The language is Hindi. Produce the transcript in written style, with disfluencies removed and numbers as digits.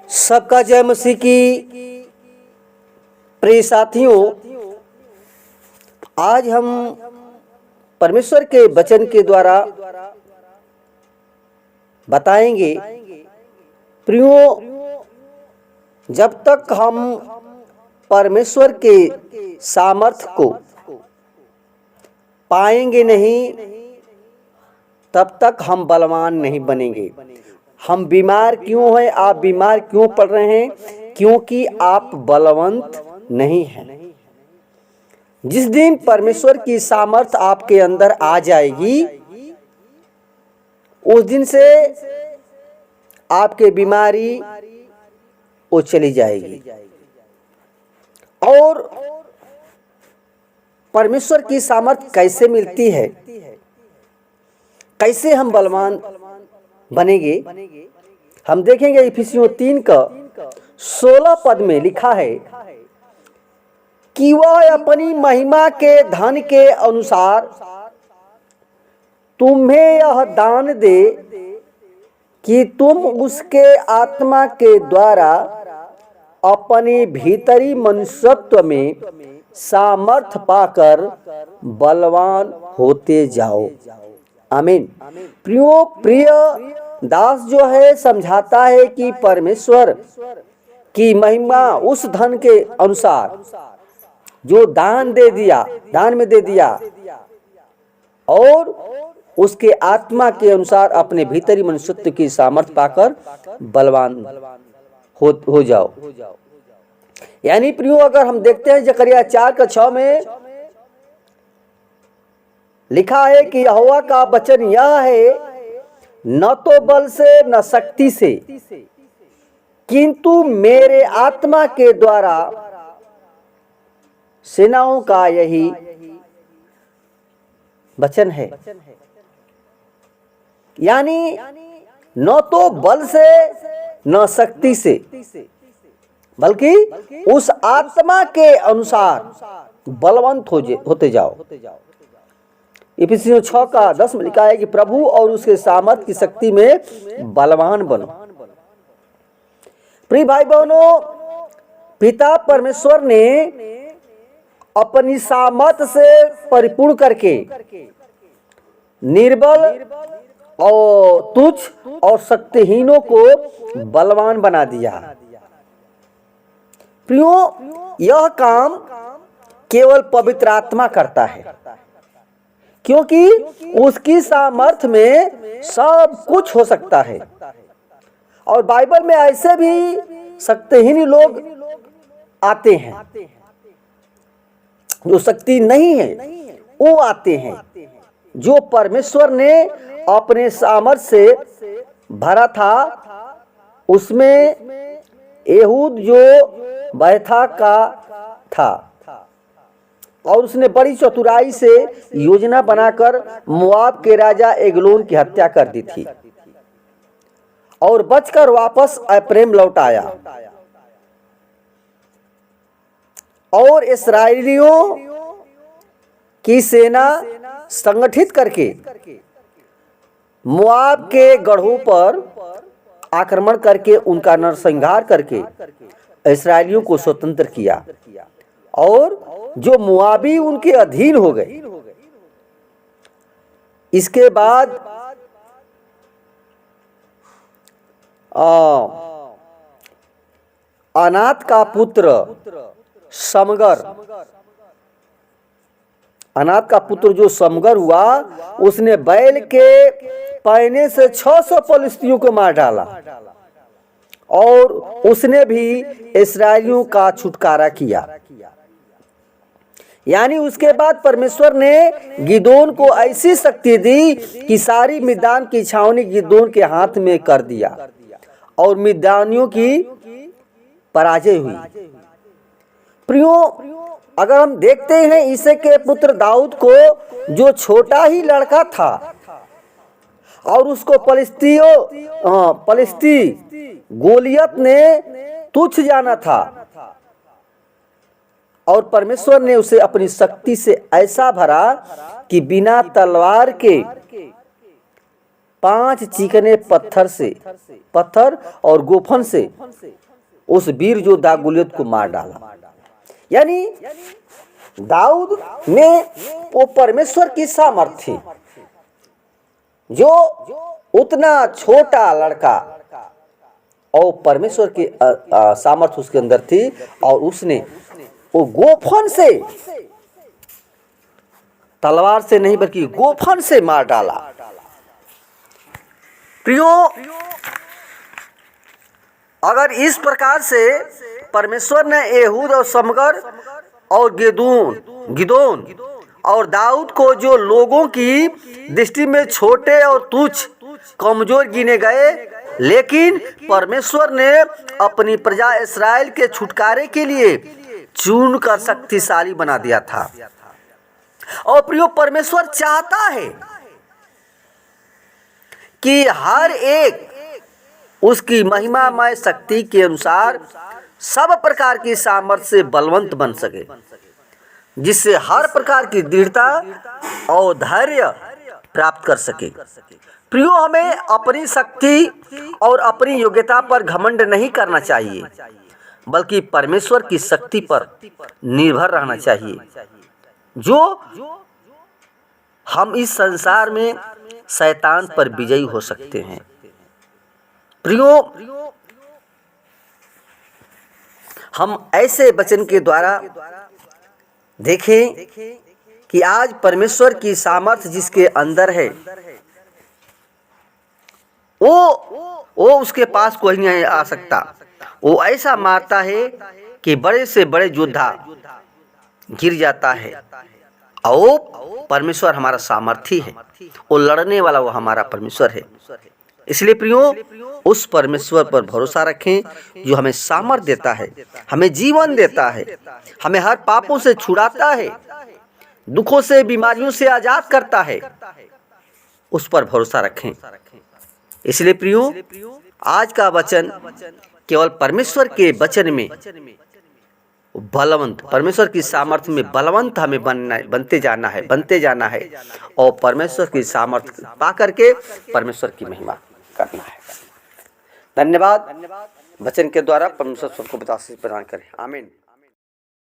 सबका जय मसीह की। प्रिय साथियों, आज हम परमेश्वर के वचन के द्वारा बताएंगे। प्रियो, जब तक हम परमेश्वर के सामर्थ्य को पाएंगे नहीं, तब तक हम बलवान नहीं बनेंगे। हम बीमार क्यों हैं? आप बीमार क्यों पड़ रहे हैं? क्योंकि आप बलवंत नहीं हैं। जिस दिन परमेश्वर की सामर्थ्य आपके अंदर आ जाएगी, उस दिन से आपके बीमारी वो चली जाएगी। और परमेश्वर की सामर्थ्य कैसे मिलती है, कैसे हम बलवान बनेंगे, हम देखेंगे। इफिसियों 3 का 16 पद में लिखा है कि वह अपनी महिमा के धन के अनुसार तुम्हें यह दान दे कि तुम उसके आत्मा के द्वारा अपने भीतरी मनुष्यत्व में सामर्थ पाकर बलवान होते जाओ। आमीन। प्रिय दास जो है समझाता है कि परमेश्वर की महिमा उस धन के अनुसार जो दान में दे दिया और उसके आत्मा के अनुसार अपने भीतरी मनुष्यत्व की सामर्थ पाकर बलवान हो जाओ। यानी प्रियो, अगर हम देखते हैं जकरिया 4:6 में लिखा है कि यहोवा का वचन यह है, न तो बल से न शक्ति से, किंतु मेरे आत्मा के द्वारा सेनाओं का यही वचन है। यानी न तो बल से न शक्ति से, बल्कि उस आत्मा के अनुसार बलवंत होते जाओ। इफिसियों 6:10 में लिखा है कि प्रभु और उसके सामर्थ की शक्ति में बलवान बनो। प्रिय भाई बहनों, पिता परमेश्वर ने अपनी सामर्थ से परिपूर्ण करके निर्बल और तुच्छ और शक्तिहीनों को बलवान बना दिया। प्रियो, यह काम केवल पवित्र आत्मा करता है, क्योंकि उसकी सामर्थ्य में सब कुछ हो सकता है। और बाइबल में ऐसे भी शक्तिहीन लोग आते हैं, जो शक्ति नहीं है वो आते हैं, जो परमेश्वर ने अपने सामर्थ्य से भरा था। उसमें एहूद जो बैथा का था, और उसने बड़ी चतुराई से योजना बनाकर मोआब के राजा एग्लोन की हत्या कर दी थी और बचकर वापस एप्रैम लौट आया और इस्राएलियों की सेना संगठित करके मोआब के गढ़ों पर आक्रमण करके उनका नरसंहार करके इस्राएलियों को स्वतंत्र किया और जो मोआबी उनके अधीन हो गए। इसके बाद अनात का पुत्र समगर, अनात का पुत्र जो समगर हुआ, उसने बैल के पहने से 600 फलिस्तियों को मार डाला और उसने भी इस्राएलियों का छुटकारा किया। यानी उसके बाद परमेश्वर ने गिदोन को ऐसी शक्ति दी कि सारी मिद्यान की छावनी गिदोन के हाथ में कर दिया और मिद्यानियों की पराजय हुई। प्रियो, अगर हम देखते हैं ईसे के पुत्र दाऊद को, जो छोटा ही लड़का था और उसको फलिस्ती गोलियत ने तुच्छ जाना था, और परमेश्वर ने उसे अपनी शक्ति से ऐसा भरा कि बिना तलवार के 5 चिकने पत्थर और गोफन से उस वीर योद्धा गोलियत को मार डाला। यानी दाऊद में वो परमेश्वर की सामर्थ्य थी, जो उतना छोटा लड़का और परमेश्वर की सामर्थ्य उसके अंदर थी, और उसने वो गोफन से, तलवार से नहीं बल्कि गोफन से मार डाला। प्रियो, अगर इस प्रकार से परमेश्वर ने एहूद और समगर और गिदोन और दाऊद को, जो लोगों की दृष्टि में छोटे और तुच्छ कमजोर गिने गए, लेकिन परमेश्वर ने अपनी प्रजा इस्राएल के छुटकारे के लिए चुन कर शक्तिशाली बना दिया था। और प्रियो, परमेश्वर चाहता है कि हर एक उसकी महिमामय शक्ति के अनुसार सब प्रकार की सामर्थ्य से बलवंत बन सके, जिससे हर प्रकार की दृढ़ता और धैर्य प्राप्त कर सके। प्रियो, हमें अपनी शक्ति और अपनी योग्यता पर घमंड नहीं करना चाहिए, बल्कि परमेश्वर की शक्ति पर निर्भर रहना चाहिए, जो हम इस संसार में शैतान पर विजयी हो सकते हैं। प्रियो, हम ऐसे वचन के द्वारा देखें कि आज परमेश्वर की सामर्थ्य जिसके अंदर है, वो उसके पास कोई नहीं आ सकता। वो ऐसा मारता है कि बड़े से बड़े योद्धा गिर जाता है, और परमेश्वर हमारा सामर्थी है, वो लड़ने वाला वो हमारा परमेश्वर है। इसलिए प्रियो, उस परमेश्वर पर भरोसा रखें, जो हमें सामर्थ देता है, हमें जीवन देता है, हमें हर पापों से छुड़ाता है, दुखों से, बीमारियों से आजाद करता है। उस पर भरोसा रखें। इसलिए प्रियो, आज का वचन केवल परमेश्वर के वचन में बलवंत, परमेश्वर की सामर्थ्य में बलवंत हमें बनते जाना है, और परमेश्वर की सामर्थ्य पा करके परमेश्वर की महिमा करना है। धन्यवाद। वचन के द्वारा परमेश्वर सबको आशीष प्रदान करें। आमीन।